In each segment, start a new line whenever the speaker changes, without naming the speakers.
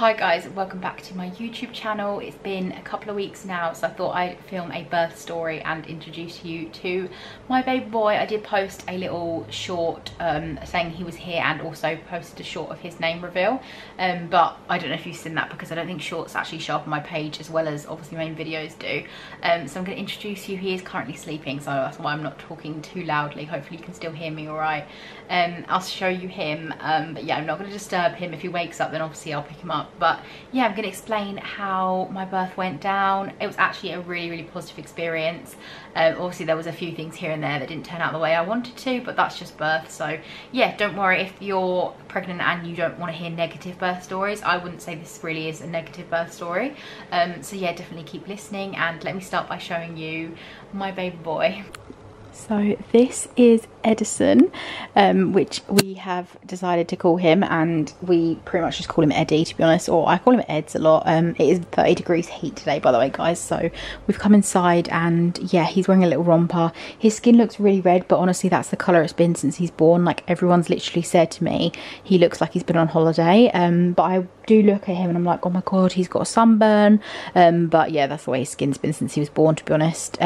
Hi guys, welcome back to my YouTube channel. It's been a couple of weeks now, so I thought I'd film a birth story and introduce you to my baby boy. I did post a little short saying he was here, and also posted a short of his name reveal, but I don't know if you've seen that because I don't think shorts actually show up on my page as well as obviously main videos do. So I'm going to introduce you. He is currently sleeping, so that's why I'm not talking too loudly. Hopefully you can still hear me alright. I'll show you him, but yeah, I'm not going to disturb him. If he wakes up, then obviously I'll pick him up. But yeah, I'm going to explain how my birth went down. It was actually a really positive experience. Obviously there was a few things here and there that didn't turn out the way I wanted to, but that's just birth. So yeah, don't worry if you're pregnant and you don't want to hear negative birth stories. I wouldn't say this really is a negative birth story. So yeah, definitely keep listening, and let me start by showing you my baby boy. So this is Edison, which we have decided to call him, and we pretty much just call him Eddie, to be honest, or I call him Eds a lot. It is 30 degrees heat today, by the way, guys, so we've come inside, and yeah, he's wearing a little romper. His skin looks really red, but honestly that's the colour it's been since he's born. Like, everyone's literally said to me he looks like he's been on holiday, but I do look at him and I'm like, oh my god, he's got a sunburn. But yeah, that's the way his skin's been since he was born, to be honest.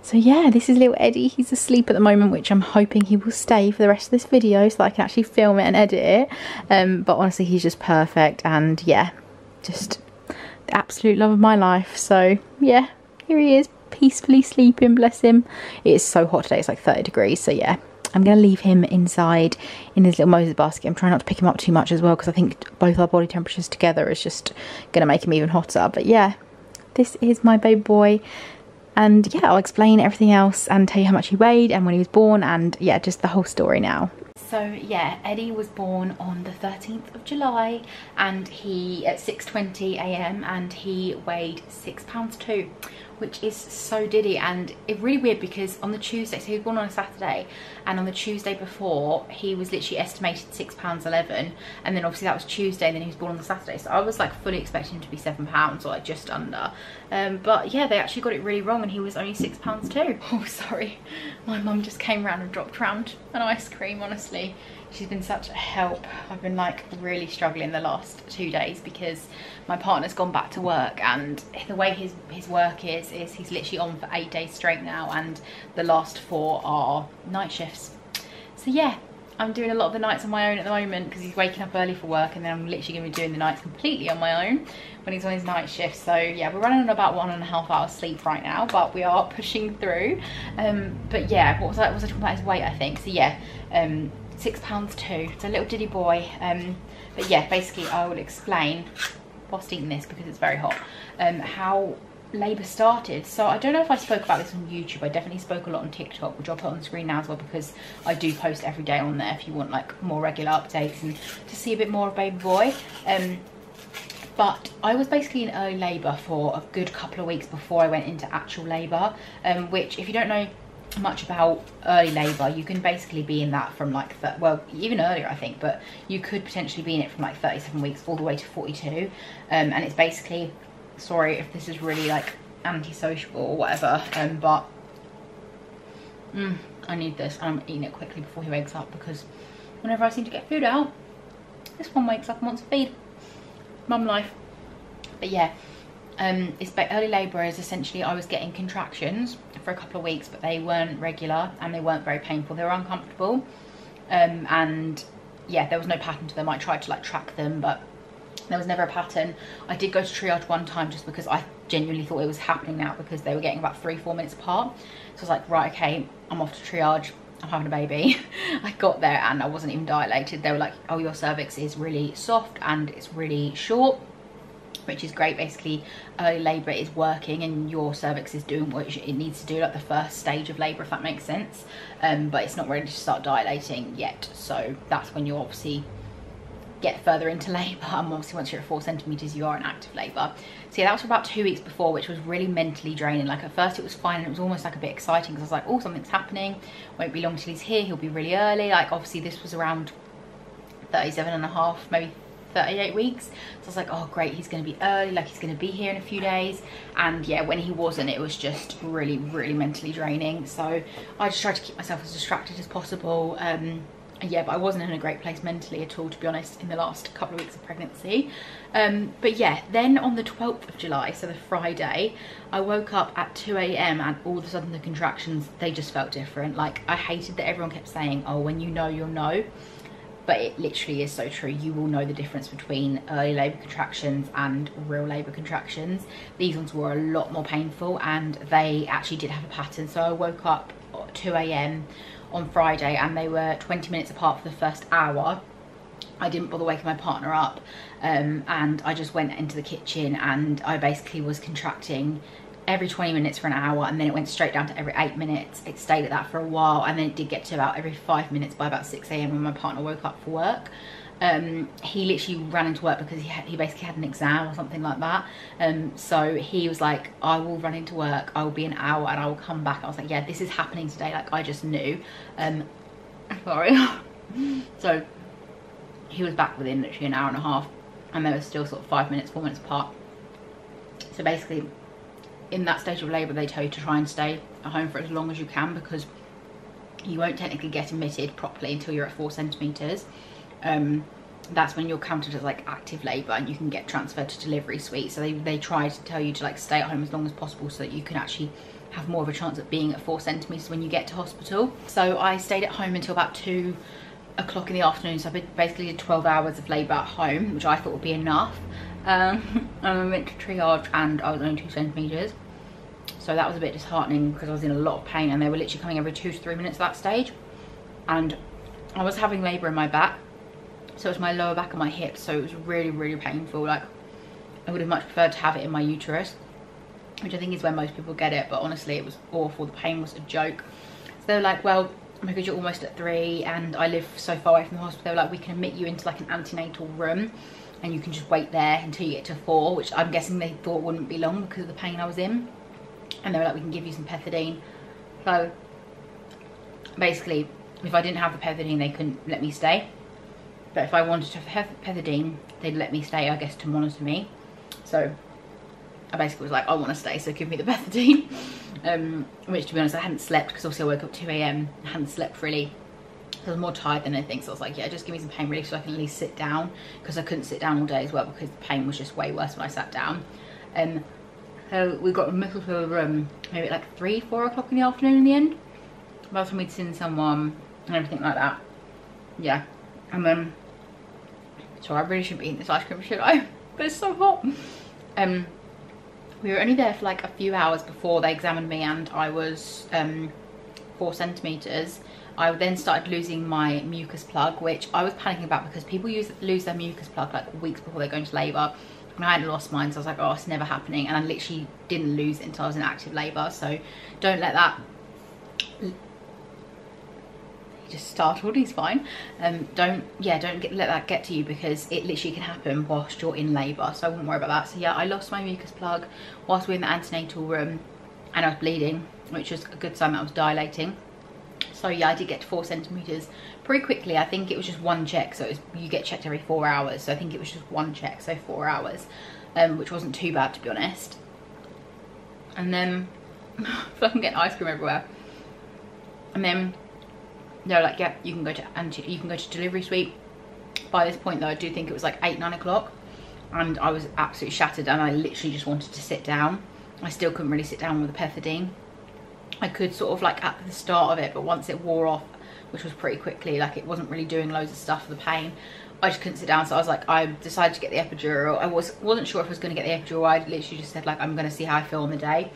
So yeah, this is little Eddie. He's asleep at the moment, which I'm hoping he will stay for the rest of this video so that I can actually film it and edit it. But honestly, he's just perfect, and yeah, just the absolute love of my life. So yeah, here he is, peacefully sleeping, bless him. It is so hot today, it's like 30 degrees, so yeah. I'm going to leave him inside in his little Moses basket. I'm trying not to pick him up too much as well, because I think both our body temperatures together is just going to make him even hotter. But yeah, this is my baby boy. And yeah, I'll explain everything else and tell you how much he weighed and when he was born, and yeah, just the whole story now. So yeah, Eddie was born on the 13th of July, and he at 6:20 AM, and he weighed 6 pounds 2, which is so diddy. And it's really weird because on the Tuesday, so he was born on a Saturday, and on the Tuesday before he was literally estimated 6 pounds 11, and then obviously that was Tuesday, and then he was born on the Saturday, so I was like fully expecting him to be 7 pounds or like just under. But yeah, they actually got it really wrong, and he was only 6 pounds 2. Oh sorry, my mum just came round and dropped round an ice cream. Honestly, she's been such a help. I've been like really struggling the last 2 days because my partner's gone back to work, and the way his work is he's literally on for 8 days straight now, and the last 4 are night shifts. So yeah, I'm doing a lot of the nights on my own at the moment because he's waking up early for work, and then I'm literally going to be doing the nights completely on my own when he's on his night shift. So yeah, we're running on about 1.5 hours sleep right now, but we are pushing through. But yeah, what was I talking about? His weight, I think. So yeah, 6 pounds 2. It's a little diddy boy. But yeah, basically I will explain whilst eating this because it's very hot, how labour started. So I don't know if I spoke about this on YouTube. I definitely spoke a lot on TikTok, which I'll put on the screen now as well, because I do post every day on there if you want like more regular updates and to see a bit more of baby boy. But I was basically in early labour for a good couple of weeks before I went into actual labour, which, if you don't know much about early labour, you can basically be in that from like, well, even earlier I think, but you could potentially be in it from like 37 weeks all the way to 42. And it's basically, sorry if this is really like antisocial or whatever, but I need this, and I'm eating it quickly before he wakes up, because whenever I seem to get food out, this one wakes up and wants to feed. Mum life. But yeah, it's early labour is essentially I was getting contractions for a couple of weeks, but they weren't regular and they weren't very painful. They were uncomfortable, and yeah, there was no pattern to them. I tried to like track them, but there was never a pattern. I did go to triage one time just because I genuinely thought it was happening now, because they were getting about 3-4 minutes apart. So I was like, right, okay, I'm off to triage, I'm having a baby. I got there and I wasn't even dilated. They were like, oh, your cervix is really soft and it's really short, which is great. Basically early labour is working and your cervix is doing what it needs to do, like the first stage of labour, if that makes sense. But it's not ready to start dilating yet, so that's when you obviously get further into labour, and obviously once you're at 4 centimetres you are in active labour. So yeah, that was for about 2 weeks before, which was really mentally draining. Like at first it was fine, and it was almost like a bit exciting because I was like, oh, something's happening, won't be long till he's here, he'll be really early. Like obviously this was around 37.5, maybe 38 weeks, so I was like, oh great, he's going to be early, like he's going to be here in a few days. And yeah, when he wasn't, it was just really mentally draining. So I just tried to keep myself as distracted as possible. Yeah, but I wasn't in a great place mentally at all, to be honest, in the last couple of weeks of pregnancy. But yeah, then on the 12th of July, so the Friday, I woke up at 2 AM and all of a sudden the contractions, they just felt different. Like, I hated that everyone kept saying, oh, when you know, you'll know. But it literally is so true. You will know the difference between early labour contractions and real labour contractions. These ones were a lot more painful and they actually did have a pattern. So I woke up at 2 AM on Friday and they were 20 minutes apart for the first hour. I didn't bother waking my partner up, and I just went into the kitchen and I basically was contracting every 20 minutes for an hour, and then it went straight down to every 8 minutes. It stayed at that for a while, and then it did get to about every 5 minutes by about 6 AM when my partner woke up for work. He literally ran into work because he basically had an exam or something like that. So he was like, I will run into work, I will be an hour and I will come back. I was like, yeah, this is happening today. Like, I just knew. Sorry. So he was back within literally an hour and a half, and they were still sort of 5 minutes, 4 minutes apart. So basically, in that stage of labour, they tell you to try and stay at home for as long as you can, because you won't technically get admitted properly until you're at 4 centimetres. That's when you're counted as like active labour and you can get transferred to delivery suite. So they try to tell you to like stay at home as long as possible so that you can actually have more of a chance of being at 4 centimetres when you get to hospital. So I stayed at home until about 2 o'clock in the afternoon. So I basically did 12 hours of labour at home, which I thought would be enough. And I went to triage and I was only 2 centimetres. So that was a bit disheartening because I was in a lot of pain and they were literally coming every 2 to 3 minutes at that stage. And I was having labour in my back. So it was my lower back and my hips. So it was really, really painful. Like, I would have much preferred to have it in my uterus, which I think is where most people get it. But honestly, it was awful. The pain was a joke. So they were like, well, because you're almost at 3 and I live so far away from the hospital, they were like, we can admit you into like an antenatal room and you can just wait there until you get to 4, which I'm guessing they thought wouldn't be long because of the pain I was in. And they were like, we can give you some pethidine. So basically, if I didn't have the pethidine, they couldn't let me stay. But if I wanted to have pethidine, they'd let me stay, I guess, to monitor me. So I basically was like, I want to stay, so give me the pethidine. Which, to be honest, I hadn't slept because obviously I woke up 2 AM. I hadn't slept really. I was more tired than anything, so I was like, yeah, just give me some pain relief so I can at least sit down, because I couldn't sit down all day as well because the pain was just way worse when I sat down. So we got in the middle of the room maybe at like 3, 4 o'clock in the afternoon in the end. By the time we'd seen someone and everything like that. Yeah. And then, so I really shouldn't be eating this ice cream, should I? But it's so hot. We were only there for like a few hours before they examined me and I was 4 centimetres. I then started losing my mucus plug, which I was panicking about because people lose their mucus plug like weeks before they go into labour. And I hadn't lost mine, so I was like, oh, it's never happening. And I literally didn't lose it until I was in active labour. So don't let that... He just startled, he's fine. Don't let that get to you, because it literally can happen whilst you're in labour. So I wouldn't worry about that. So yeah, I lost my mucus plug whilst we were in the antenatal room and I was bleeding, which was a good sign that I was dilating. So yeah, I did get to 4 centimetres pretty quickly. I think it was just 1 check, so you get checked every 4 hours. So I think it was just 1 check, so 4 hours, which wasn't too bad, to be honest. And then so I'm getting ice cream everywhere. And then they were like, yeah, you can go to delivery suite. By this point though, I do think it was like 8, 9 o'clock, and I was absolutely shattered and I literally just wanted to sit down. I still couldn't really sit down with the pethidine. I could sort of like at the start of it, but once it wore off, which was pretty quickly, like it wasn't really doing loads of stuff for the pain, I just couldn't sit down. So I was like, I decided to get the epidural. I wasn't sure if I was going to get the epidural. I literally just said like, I'm going to see how I feel on the day.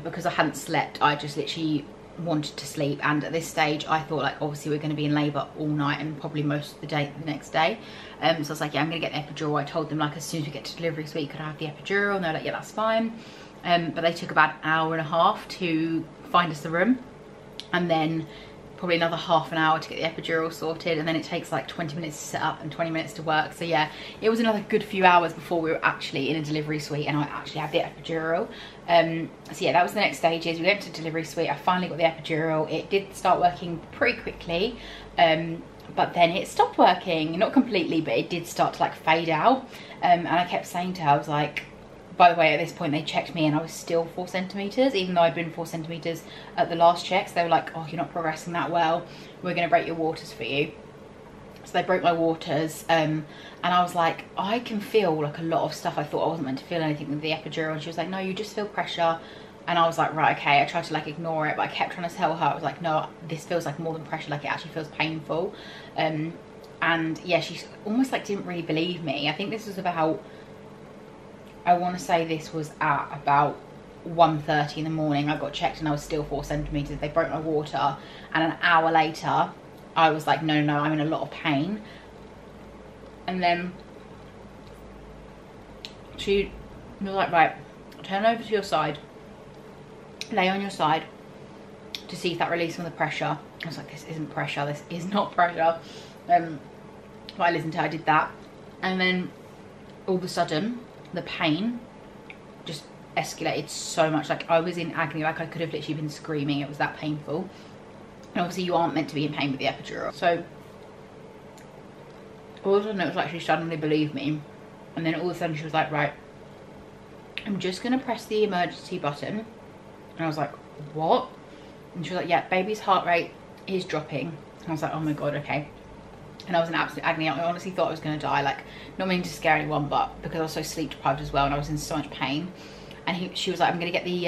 Because I hadn't slept, I just literally wanted to sleep. And at this stage I thought like, obviously we're going to be in labour all night and probably most of the day the next day. So I was like, yeah, I'm going to get the epidural. I told them like, as soon as we get to delivery suite, could I have the epidural? And they're like, yeah, that's fine. But they took about an hour and a half to find us the room, and then probably another half an hour to get the epidural sorted, and then it takes like 20 minutes to set up and 20 minutes to work. So yeah, it was another good few hours before we were actually in a delivery suite and I actually had the epidural. So yeah, that was the next stages. We went to delivery suite. I finally got the epidural. It did start working pretty quickly, but then it stopped working. Not completely, but it did start to like fade out. And I kept saying to her, I was like, by the way, at this point they checked me and I was still 4 centimetres, even though I'd been 4 centimetres at the last checks. They were like, oh, you're not progressing that well, we're going to break your waters for you. So they broke my waters, and I was like, I can feel like a lot of stuff. I thought I wasn't meant to feel anything with the epidural, and she was like, no, you just feel pressure. And I was like, right, okay. I tried to like ignore it, but I kept trying to tell her, I was like, no, this feels like more than pressure, like it actually feels painful. And yeah, she almost like didn't really believe me. I think this was about, I want to say this was at about 1:30 in the morning. I got checked and I was still 4 centimeters. They broke my water, and an hour later I was like, no, I'm in a lot of pain. And then she was like, right, turn over to your side, lay on your side to see if that releases some of the pressure. I was like, this isn't pressure, this is not pressure. But I listened to her, I did that, and then all of a sudden the pain just escalated so much. Like I was in agony, like I could have literally been screaming. It was that painful. And obviously you aren't meant to be in pain with the epidural. So all of a sudden it was like she suddenly believed me, and then all of a sudden she was like, right, I'm just gonna press the emergency button. And I was like, what? And she was like, yeah, baby's heart rate is dropping. And I was like, oh my god, okay. And I was in absolute agony. I honestly thought I was gonna die, like not meaning to scare anyone, but because I was so sleep deprived as well and I was in so much pain. And she was like, I'm gonna get the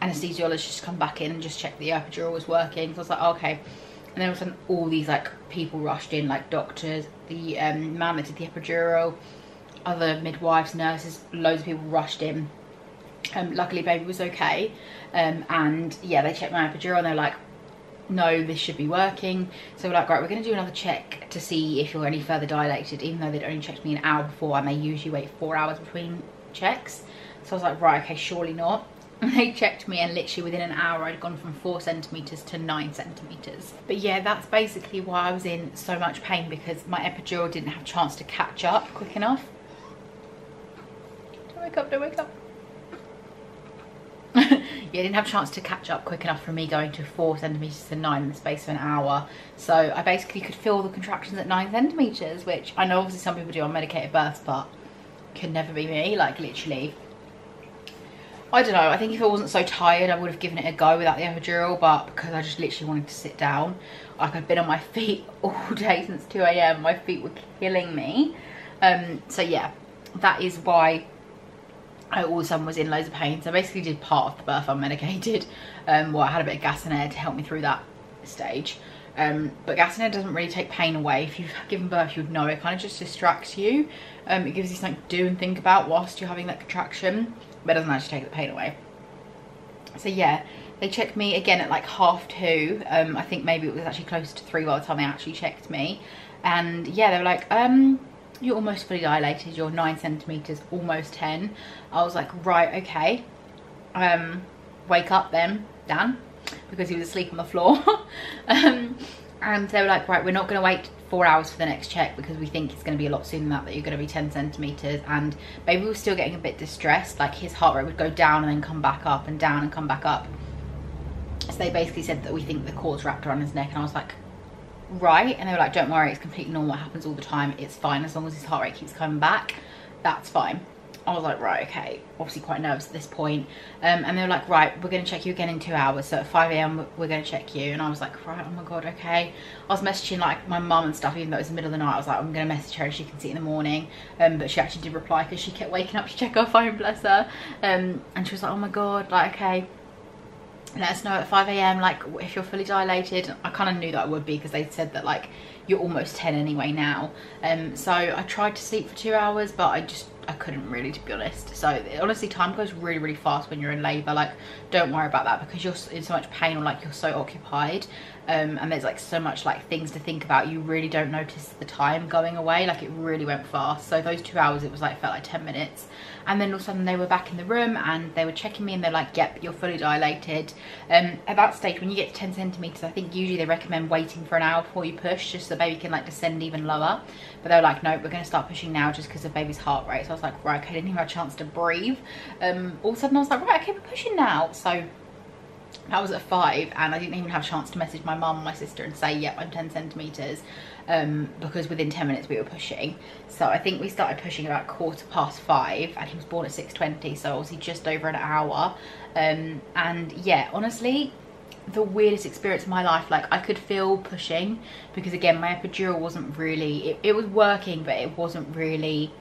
anesthesiologist to come back in and just check the epidural was working. So I was like, oh, okay. And then all of a sudden all these like people rushed in, like doctors, the man that did the epidural, other midwives, nurses, loads of people rushed in. Luckily baby was okay, and yeah, they checked my epidural and they're like, no, this should be working. So we're like, right, we're going to do another check to see if you're any further dilated, even though they'd only checked me an hour before and they usually wait 4 hours between checks. So I was like, right, okay, surely not. And they checked me, and literally within an hour I'd gone from 4 centimeters to 9 centimeters. But yeah, that's basically why I was in so much pain, because my epidural didn't have a chance to catch up quick enough. Don't wake up, don't wake up. Yeah, I didn't have a chance to catch up quick enough for me going to 4 centimeters to 9 in the space of an hour. So I basically could feel the contractions at 9 centimeters, which I know obviously some people do on medicated births, but could never be me. Like literally, I don't know, I think if I wasn't so tired I would have given it a go without the epidural, but because I just literally wanted to sit down, like I've been on my feet all day since 2 AM, my feet were killing me. So yeah, that is why I all of a sudden was in loads of pain. So I basically did part of the birth unmedicated. Well, I had a bit of gas and air to help me through that stage. But gas and air doesn't really take pain away. If you've given birth, you'd know it kind of just distracts you. It gives you something to do and think about whilst you're having that contraction, but it doesn't actually take the pain away. So yeah, they checked me again at like 2:30. I think maybe it was actually closer to 3 by the time they actually checked me. And yeah, they were like, you're almost fully dilated, you're 9 centimeters, almost 10. I was like, right, okay. Wake up then, Dan, because he was asleep on the floor. And they were like, right, we're not going to wait 4 hours for the next check, because we think it's going to be a lot sooner than that you're going to be 10 centimeters. And baby was still getting a bit distressed, like his heart rate would go down and then come back up and down and come back up. So they basically said that we think the cord's wrapped around his neck. And I was like, right. And they were like, don't worry, it's completely normal, it happens all the time, it's fine, as long as his heart rate keeps coming back, that's fine. I was like, right, okay, obviously quite nervous at this point. And they were like, right, we're going to check you again in 2 hours, so at 5 AM we're going to check you. And I was like, right, oh my god, okay. I was messaging like my mum and stuff, even though it was the middle of the night. I was like, I'm going to message her and she can see it in the morning. But she actually did reply, because she kept waking up to check her phone, bless her. And she was like, oh my god, like, okay, let us know at 5 AM, like if you're fully dilated. I kind of knew that I would be, because they said that like you're almost 10 anyway now. So I tried to sleep for 2 hours, but I couldn't really, to be honest. So honestly, time goes really, really fast when you're in labour. Like, don't worry about that, because you're in so much pain, or like you're so occupied, and there's like so much like things to think about, you really don't notice the time going away. Like it really went fast. So those 2 hours, it was like, felt like 10 minutes. And then all of a sudden they were back in the room and they were checking me, and they're like, yep, you're fully dilated. At that stage, when you get to 10 centimeters, I think usually they recommend waiting for an hour before you push, just so the baby can like descend even lower. But they were like, no, we're going to start pushing now, just because of baby's heart rate. So I was like, right, okay, I didn't even have a chance to breathe. All of a sudden I was like, right, okay, we're pushing now. So that was at 5, and I didn't even have a chance to message my mum and my sister and say, yep, I'm 10 centimeters, because within 10 minutes we were pushing. So I think we started pushing about 5:15, and he was born at 6:20, so obviously just over an hour. And yeah, honestly, the weirdest experience of my life. Like, I could feel pushing, because again, my epidural wasn't really, it was working, but it wasn't really,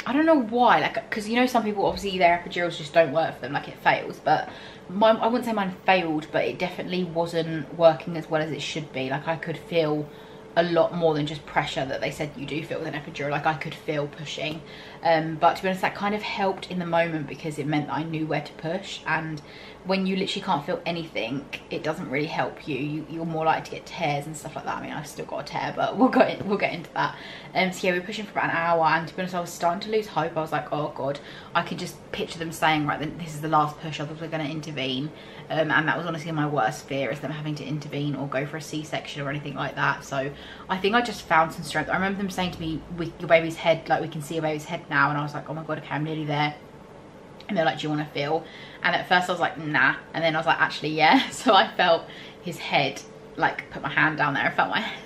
I don't know why, like, because you know, some people obviously their epidurals just don't work for them, like it fails, but mine, I wouldn't say mine failed, but it definitely wasn't working as well as it should be. Like, I could feel a lot more than just pressure that they said you do feel with an epidural. Like, I could feel pushing, but to be honest, that kind of helped in the moment, because it meant that I knew where to push. And when you literally can't feel anything, it doesn't really help you. You're more likely to get tears and stuff like that. I mean, I've still got a tear, but we'll get into that. So yeah, we were pushing for about an hour, and to be honest, I was starting to lose hope. I was like, oh god, I could just picture them saying, right, then this is the last push, others are going to intervene. And that was honestly my worst fear, is them having to intervene or go for a C-section or anything like that. So I think I just found some strength. I remember them saying to me, with your baby's head, like, we can see your baby's head now, and I was like, oh my god, okay, I'm nearly there. And they're like, do you want to feel? And at first I was like, nah, and then I was like, actually yeah. So I felt his head, like, put my hand down there, I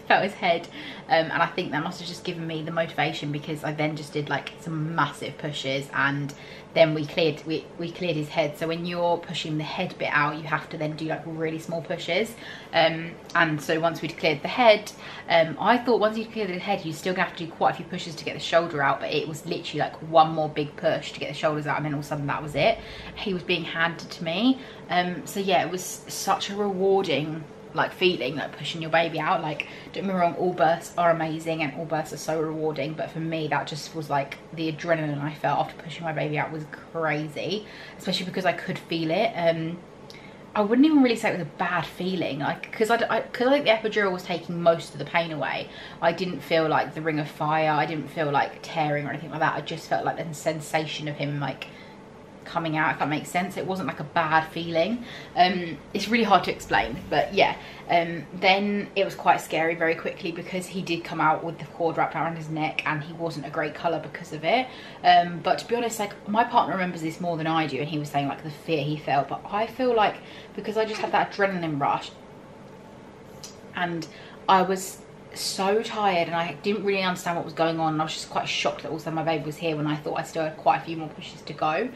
felt his head, and I think that must have just given me the motivation, because I then just did like some massive pushes, and then we cleared his head. So when you're pushing the head bit out, you have to then do like really small pushes, and so once we'd cleared the head, I thought once you'd cleared the head, you're still gonna have to do quite a few pushes to get the shoulder out, but it was literally like one more big push to get the shoulders out, and then all of a sudden that was it. He was being handed to me. So yeah, it was such a rewarding like feeling, like pushing your baby out. Like, don't get me wrong, all births are amazing and all births are so rewarding, but for me that just was like, the adrenaline I felt after pushing my baby out was crazy, especially because I could feel it. I wouldn't even really say it was a bad feeling, like, because I think the epidural was taking most of the pain away. I didn't feel like the ring of fire, I didn't feel like tearing or anything like that. I just felt like the sensation of him like coming out, if that makes sense. It wasn't like a bad feeling. It's really hard to explain, but yeah. Then it was quite scary very quickly, because he did come out with the cord wrapped around his neck, and he wasn't a great colour because of it. But to be honest, like, my partner remembers this more than I do, and he was saying like the fear he felt, but I feel like, because I just had that adrenaline rush, and I was so tired and I didn't really understand what was going on, and I was just quite shocked that all of a sudden my baby was here when I thought I still had quite a few more pushes to go.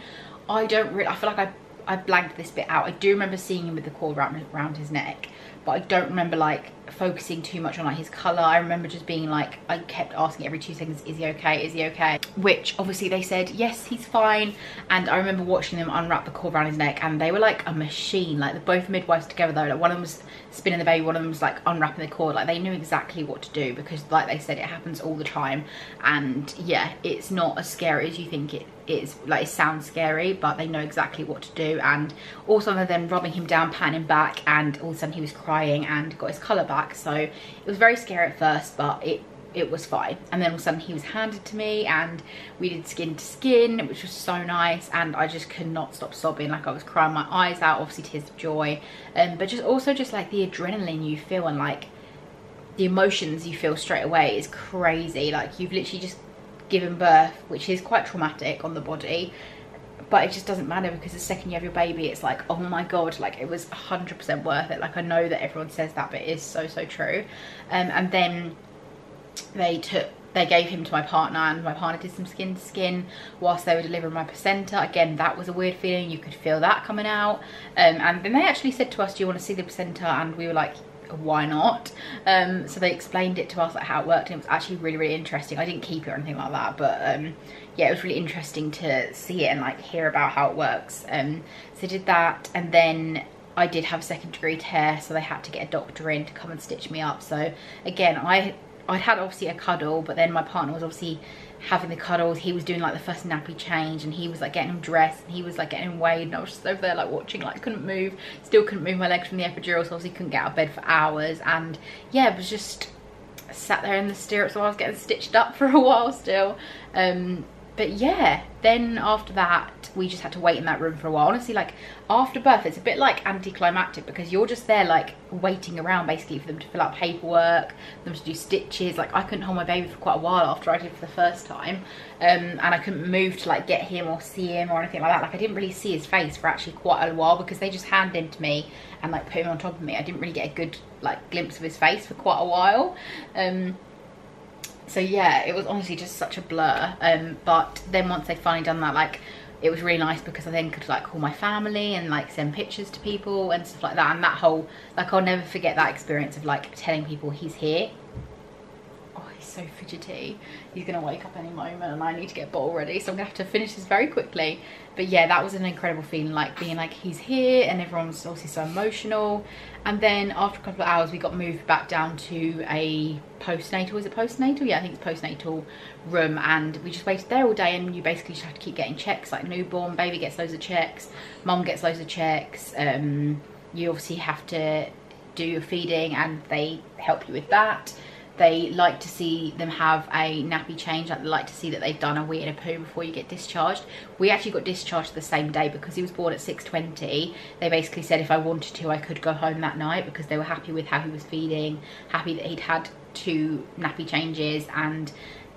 I feel like I blanked this bit out. I do remember seeing him with the cord around his neck, but I don't remember like focusing too much on like his colour. I remember just being like, I kept asking every 2 seconds, is he okay, is he okay? Which obviously they said, yes, he's fine. And I remember watching them unwrap the cord around his neck, and they were like a machine. Like, both midwives together though, like, one of them was spinning the baby, one of them was like unwrapping the cord. Like, they knew exactly what to do, because like they said, it happens all the time. And yeah, it's not as scary as you think it is. Like, it sounds scary, but they know exactly what to do. And also then rubbing him down, patting him back, and all of a sudden he was crying and got his colour back. So it was very scary at first, but it was fine. And then all of a sudden he was handed to me, and we did skin to skin, which was so nice, and I just could not stop sobbing. Like, I was crying my eyes out, obviously tears of joy, but just also just like the adrenaline you feel, and like the emotions you feel straight away is crazy. Like, you've literally just given birth, which is quite traumatic on the body, but it just doesn't matter, because the second you have your baby, it's like, oh my god, like, it was 100% worth it. Like, I know that everyone says that, but it is so true. And then they gave him to my partner, and my partner did some skin to skin whilst they were delivering my placenta. Again, that was a weird feeling, you could feel that coming out. And then they actually said to us, do you want to see the placenta? And we were like, why not? So they explained it to us, like how it worked, and it was actually really interesting. I didn't keep it or anything like that, but yeah, it was really interesting to see it and like hear about how it works. So I did that, and then I did have a 2nd degree tear, so they had to get a doctor in to come and stitch me up. So again, I'd had obviously a cuddle, but then my partner was obviously having the cuddles. He was doing like the first nappy change, and he was like getting him dressed, and he was like getting him weighed, and I was just over there like watching, like couldn't move, still couldn't move my legs from the epidural, so obviously couldn't get out of bed for hours. And yeah, it was just sat there in the stirrups while I was getting stitched up for a while still. But yeah, then after that we just had to wait in that room for a while. Honestly, like, after birth it's a bit like anticlimactic, because you're just there like waiting around basically for them to fill out paperwork, for them to do stitches. Like, I couldn't hold my baby for quite a while after I did for the first time, and I couldn't move to like get him or see him or anything like that. Like, I didn't really see his face for actually quite a while, because they just handed him to me and like put him on top of me. I didn't really get a good like glimpse of his face for quite a while. So yeah, it was honestly just such a blur. But then once they finally done that, like, it was really nice because I then could like call my family and like send pictures to people and stuff like that. And that whole, like, I'll never forget that experience of like telling people he's here. So fidgety, he's gonna wake up any moment and I need to get a bottle ready, so I'm gonna have to finish this very quickly. But yeah, that was an incredible feeling, like being like he's here, and everyone's obviously so emotional. And then after a couple of hours we got moved back down to a postnatal, is it postnatal? Yeah, I think it's postnatal room, and we just waited there all day, and you basically just have to keep getting checks, like newborn, baby gets loads of checks, mum gets loads of checks. You obviously have to do your feeding and they help you with that. They like to see them have a nappy change, like they like to see that they've done a wee and a poo before you get discharged. We actually got discharged the same day because he was born at 6:20. They basically said if I wanted to, I could go home that night because they were happy with how he was feeding, happy that he'd had 2 nappy changes, and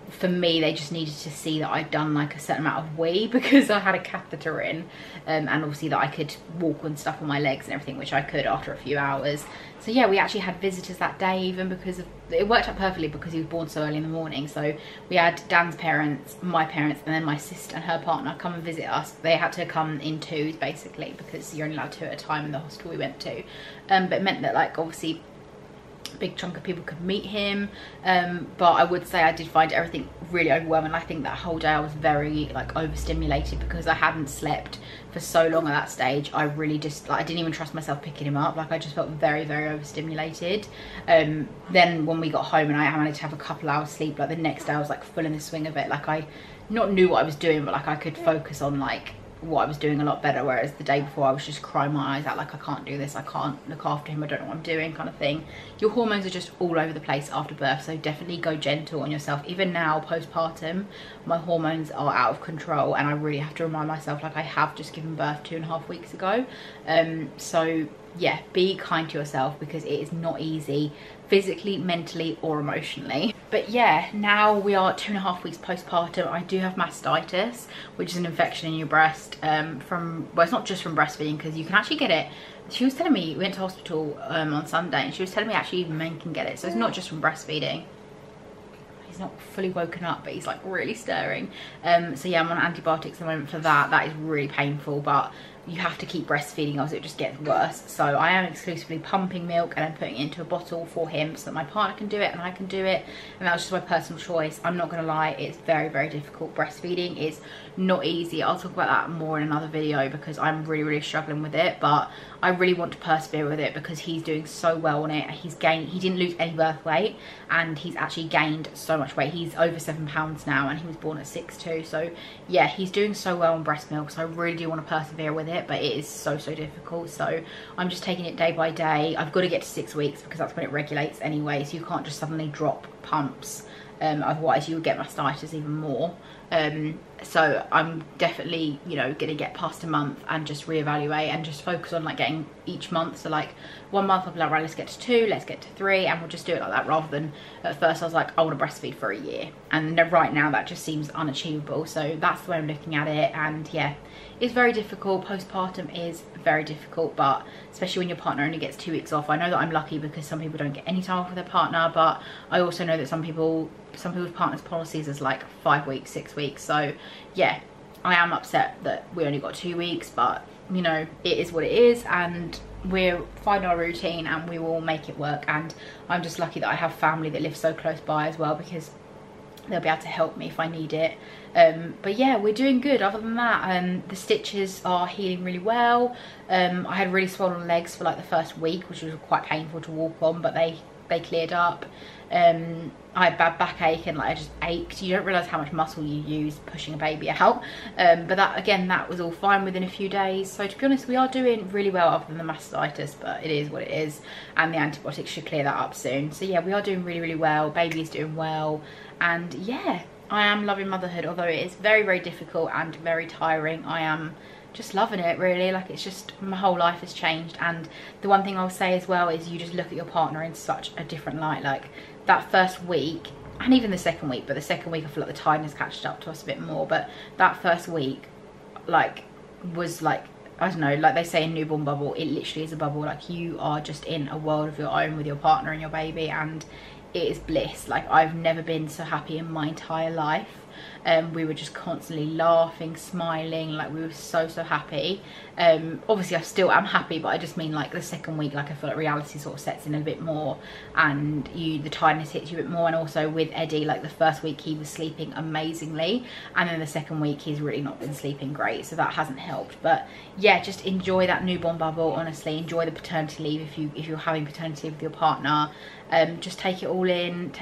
for me they just needed to see that I'd done like a certain amount of wee because I had a catheter in, and obviously that I could walk and stuff on my legs and everything, which I could after a few hours. So yeah, we actually had visitors that day, even because of, it worked out perfectly because he was born so early in the morning. So we had Dan's parents, my parents, and then my sister and her partner come and visit us. They had to come in 2s basically because you're only allowed 2 at a time in the hospital we went to. But it meant that like obviously a big chunk of people could meet him, but I would say I did find everything really overwhelming. I think that whole day I was very like overstimulated because I hadn't slept for so long at that stage. I really just like, I didn't even trust myself picking him up. Like I just felt very, very overstimulated. Then when we got home and I managed to have a couple hours sleep, like the next day I was like full in the swing of it. Like I not knew what I was doing, but like I could focus on like what I was doing a lot better, whereas the day before I was just crying my eyes out like I can't do this, I can't look after him, I don't know what I'm doing kind of thing. Your hormones are just all over the place after birth, so definitely go gentle on yourself. Even now postpartum my hormones are out of control and I really have to remind myself like I have just given birth 2.5 weeks ago. So yeah, be kind to yourself because it is not easy physically, mentally or emotionally. But yeah, now we are 2.5 weeks postpartum. I do have mastitis, which is an infection in your breast from, well, it's not just from breastfeeding because you can actually get it. She was telling me, we went to hospital on Sunday and she was telling me actually even men can get it, so it's not just from breastfeeding. He's not fully woken up, but he's like really stirring. So yeah, I'm on antibiotics at the moment for that. That is really painful, but you have to keep breastfeeding or else it just gets worse. So I am exclusively pumping milk and I'm putting it into a bottle for him so that my partner can do it and I can do it, and that was just my personal choice. I'm not gonna lie, it's very, very difficult. Breastfeeding is not easy. I'll talk about that more in another video because I'm really, really struggling with it, but I really want to persevere with it because he's doing so well on it. He didn't lose any birth weight and he's actually gained so much weight. He's over 7 pounds now and he was born at 6'2". So yeah, he's doing so well on breast milk, so I really do want to persevere with it, but it is so difficult. So I'm just taking it day by day. I've got to get to 6 weeks because that's when it regulates anyway, so you can't just suddenly drop pumps, otherwise you would get mastitis even more. So I'm definitely, you know, gonna get past a month and just reevaluate and just focus on like getting each month. So like 1 month I'll be like, right, let's get to 2, let's get to 3, and we'll just do it like that, rather than at first I was like, I want to breastfeed for a year, and right now that just seems unachievable. So that's the way I'm looking at it. And yeah, it's very difficult. Postpartum is very difficult, but especially when your partner only gets 2 weeks off. I know that I'm lucky because some people don't get any time off with their partner, but I also know that some people's partners' policies is like 5 weeks, 6 weeks. So yeah, I am upset that we only got 2 weeks, but you know, it is what it is, and we're finding our routine and we will make it work. And I'm just lucky that I have family that live so close by as well, because they'll be able to help me if I need it. But yeah, we're doing good. Other than that, the stitches are healing really well. I had really swollen legs for like the first week, which was quite painful to walk on, but they cleared up. I had bad backache and like I just ached. You don't realise how much muscle you use pushing a baby out, but that was all fine within a few days. So to be honest, we are doing really well other than the mastitis, but it is what it is, and the antibiotics should clear that up soon. So yeah, we are doing really, really well. Baby is doing well, and yeah, I am loving motherhood, although it is very, very difficult and very tiring. I am just loving it, really. Like, it's just, my whole life has changed. And the one thing I'll say as well is you just look at your partner in such a different light. Like that first week, and even the second week, but the second week I feel like the tiredness catched up to us a bit more, but that first week like was like, I don't know, like they say in newborn bubble, it literally is a bubble. Like you are just in a world of your own with your partner and your baby, and it is bliss. Like I've never been so happy in my entire life. We were just constantly laughing, smiling, like we were so happy. Obviously I still am happy, but I just mean like the second week, like I feel like reality sort of sets in a bit more, and the tiredness hits you a bit more. And also with Eddie, like the first week he was sleeping amazingly, and then the second week he's really not been sleeping great, so that hasn't helped. But yeah, just enjoy that newborn bubble. Honestly, enjoy the paternity leave if you're having paternity leave with your partner. Just take it all in,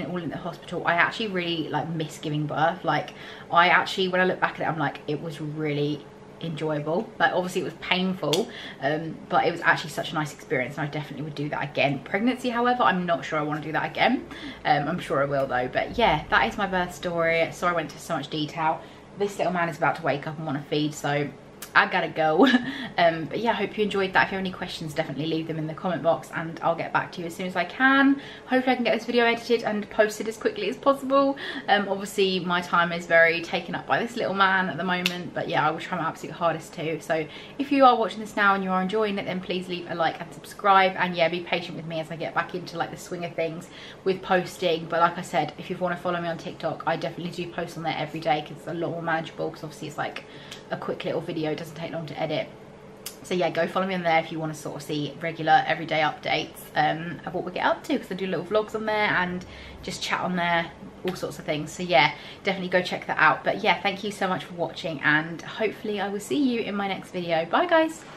all in the hospital. I actually really like miss giving birth. Like I actually, when I look back at it, I'm like, it was really enjoyable. Like obviously it was painful, but it was actually such a nice experience, and I definitely would do that again. Pregnancy, however, I'm not sure I want to do that again. I'm sure I will though. But yeah, that is my birth story. Sorry I went into so much detail. This little man is about to wake up and want to feed, so I gotta go. But yeah, I hope you enjoyed that. If you have any questions, definitely leave them in the comment box and I'll get back to you as soon as I can. Hopefully I can get this video edited and posted as quickly as possible. Obviously my time is very taken up by this little man at the moment, but yeah, I will try my absolute hardest too. So if you are watching this now and you are enjoying it, then please leave a like and subscribe, and yeah, be patient with me as I get back into like the swing of things with posting. But like I said, if you want to follow me on TikTok, I definitely do post on there every day because it's a lot more manageable, because obviously it's like a quick little video, it doesn't take long to edit. So yeah, go follow me on there if you want to sort of see regular everyday updates of what we get up to, because I do little vlogs on there and just chat on there, all sorts of things. So yeah, definitely go check that out. But yeah, thank you so much for watching, and hopefully I will see you in my next video. Bye guys.